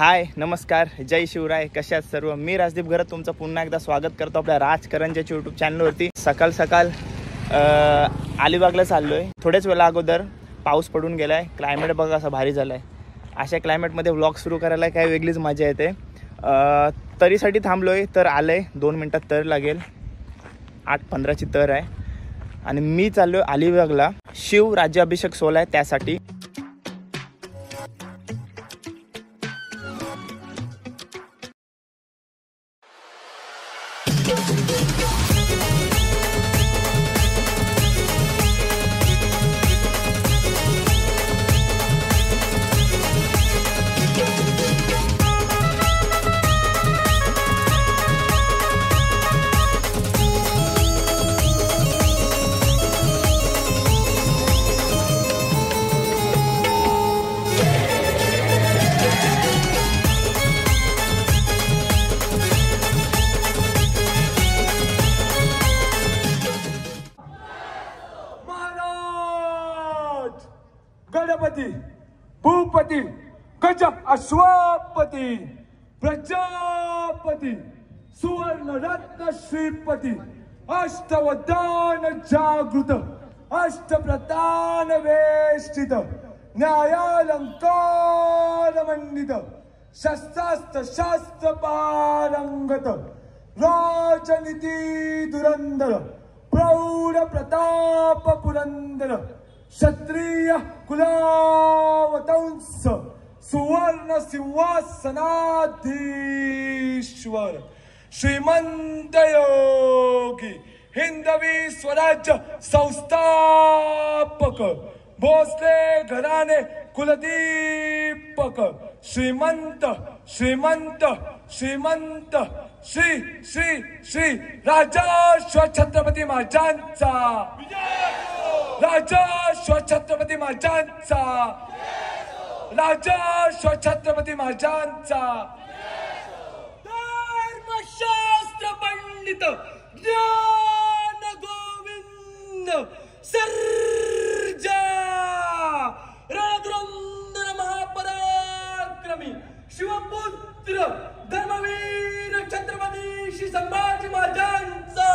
हाय नमस्कार जय शिवराय. कशात सर्व. मी राजदीप घरत तुमचं पुन्हा एकदा स्वागत करतो आपल्या राजकरंजीच्या यूट्यूब चॅनलवरती. सकाळ सकाळ अलिबागला चाललोय. थोड्याच वेळा अगोदर पाऊस पडून गेलाय. क्लायमेट बघा असं भारी झालाय. अशा क्लायमेटमध्ये व्लॉग सुरू करायला काय वेगळीच मजा येते. तरीसाठी थांबलोय तर आलंय 2 मिनटात तर लागेल. 8:15ची तर आहे आणि मी चाललोय अलिबागला. शिव राज्याभिषेक सोहळा आहे त्यासाठी. गणपती भूपती गजब अश्वपती प्रजापती सुवर्ण रत्न श्रीपती अष्टवधान जागृत अष्टप्रधान वेष्टित न्यायालंकार मंडित शस्त्रास्त्र शास्त्र पारंगत राजनीती धुरंधर प्रौढ प्रताप पुरंदर क्षत्रिय कुलावतंस सुवर्ण सिंहासनाधीश्वर श्रीमंत योगी हिंदवी स्वराज्य संस्थापक भोसले घराणे कुलदीपक श्रीमंत श्रीमंत श्रीमंत श्री श्री श्री राजा छत्रपती महाराजांचा राजा छत्रपती महाराजांचा राजा छत्रपती महाराजांचा धर्मशास्त्र पंडित ज्ञान गोविंद सर्जा रणधुरंधर महापराक्रमी शिवपुत्र धर्मवीर छत्रपती श्री संभाजी महाराजांचा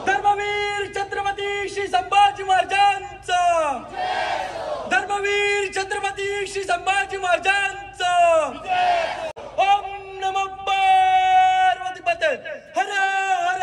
धर्मवीर छत्रपती श्री संभाजी महाराजांचा धर्मवीर छत्रपती श्री संभाजी महाराजांचा ओम नमो पार्वती पते हर हर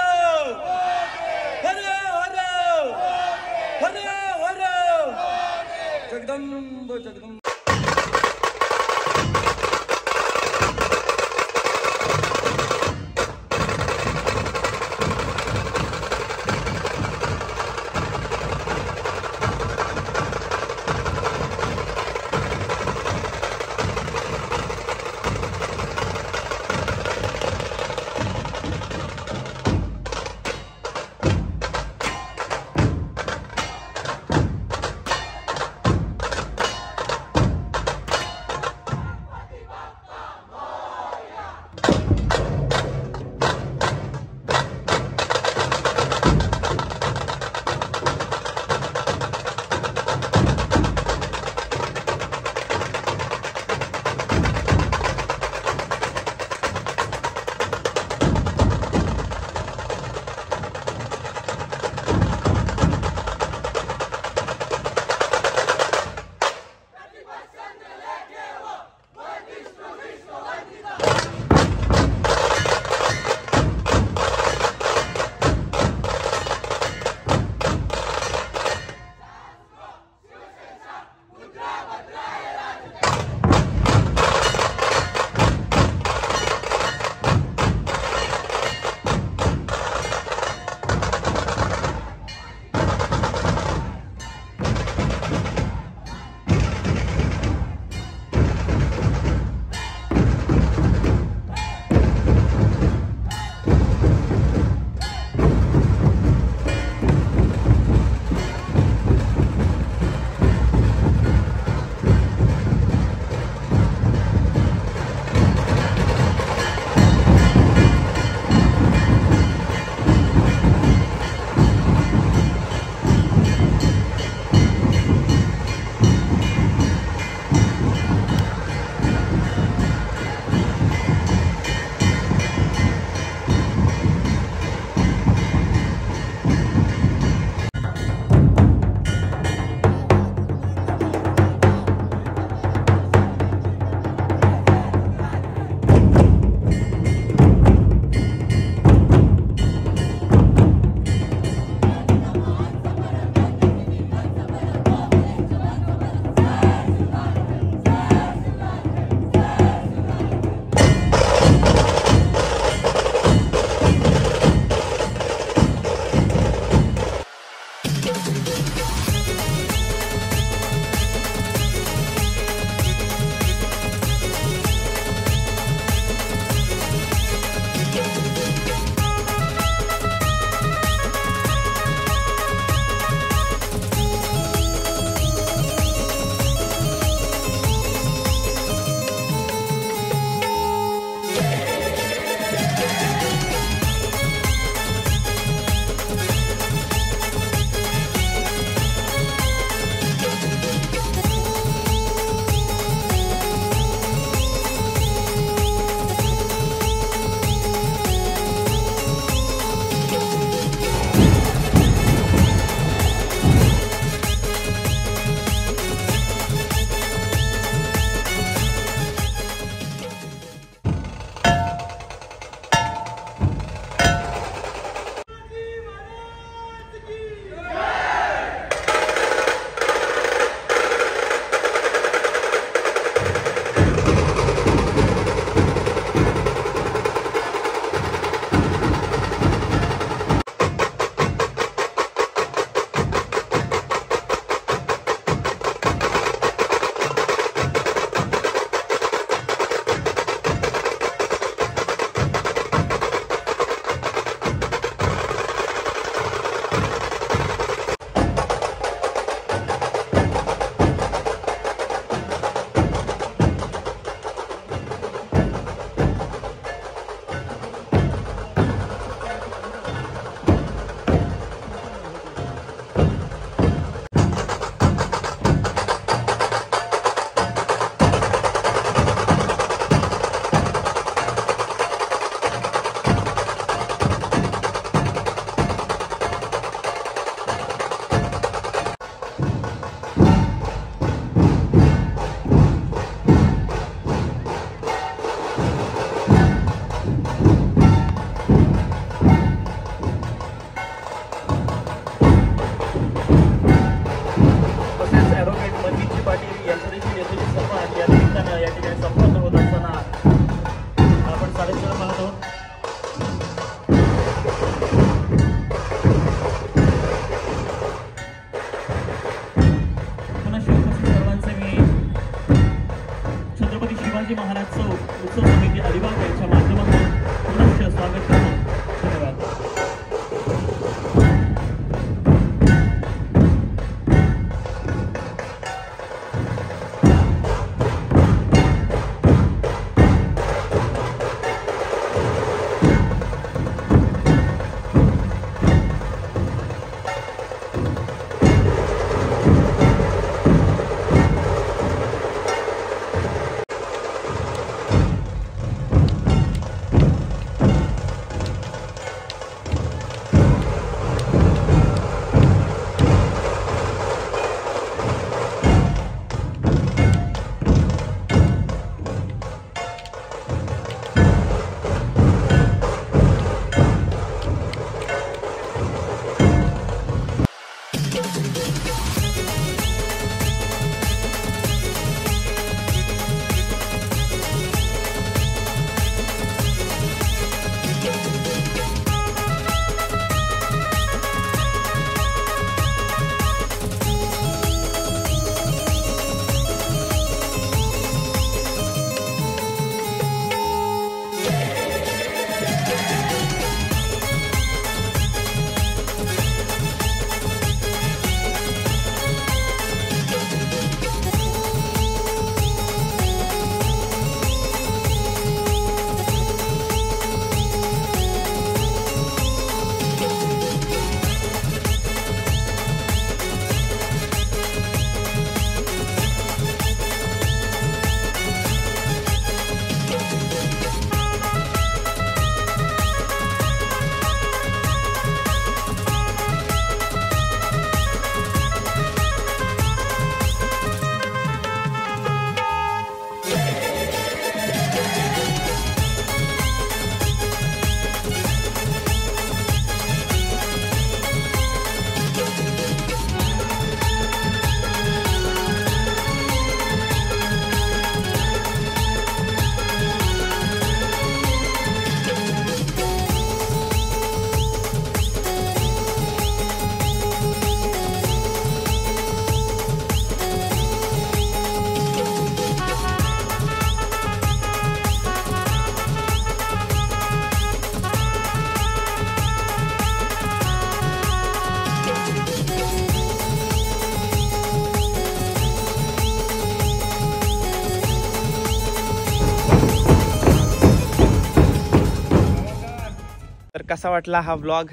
कसा वाटला हा व्लॉग.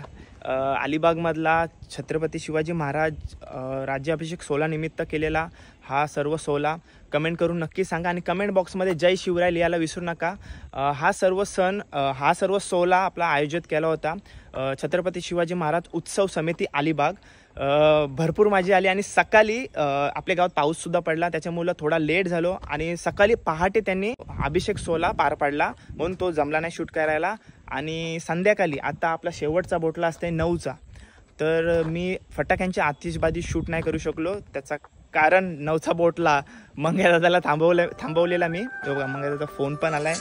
अलिबागमधला छत्रपती शिवाजी महाराज राज्याभिषेक सोहळा निमित्त केलेला हा सर्व सोहळा कमेंट करून नक्की सांगा आणि कमेंट बॉक्समध्ये जय शिवराय लिहायला विसरू नका. हा सर्व सोहळा आपला आयोजित केला होता छत्रपती शिवाजी महाराज उत्सव समिती अलिबाग. भरपूर मजा आली आणि सकाळी आपल्या गावात पाऊससुद्धा पडला, त्याच्यामुळं थोडा लेट झालो आणि सकाळी पहाटे त्यांनी अभिषेक सोहळा पार पाडला म्हणून तो जमला नाही शूट करायला. आणि संध्याकाळी आता आपला शेवटचा बोटला असते 9चा, तर मी फटाक्यांची आतिषबाजी शूट नाही करू शकलो. त्याचा कारण 9चा बोटला मंग्या दादाला थांबवलेला मी. तो बघा मंग्या दादाचा फोन पण आलाय.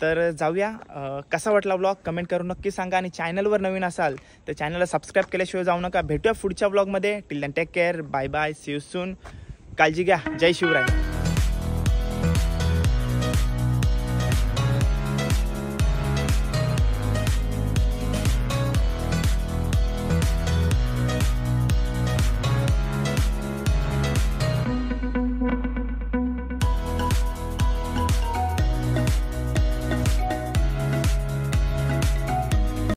तर जाऊया. कसा वाटला व्लॉग कमेंट करून नक्की सांगा आणि चॅनलवर नवीन असाल तर चॅनलला सबस्क्राईब केल्याशिवाय जाऊ नका. भेटूया पुढच्या व्लॉगमध्ये. Till then take care, bye bye, see you soon. काळजी घ्या. जय शिवराय.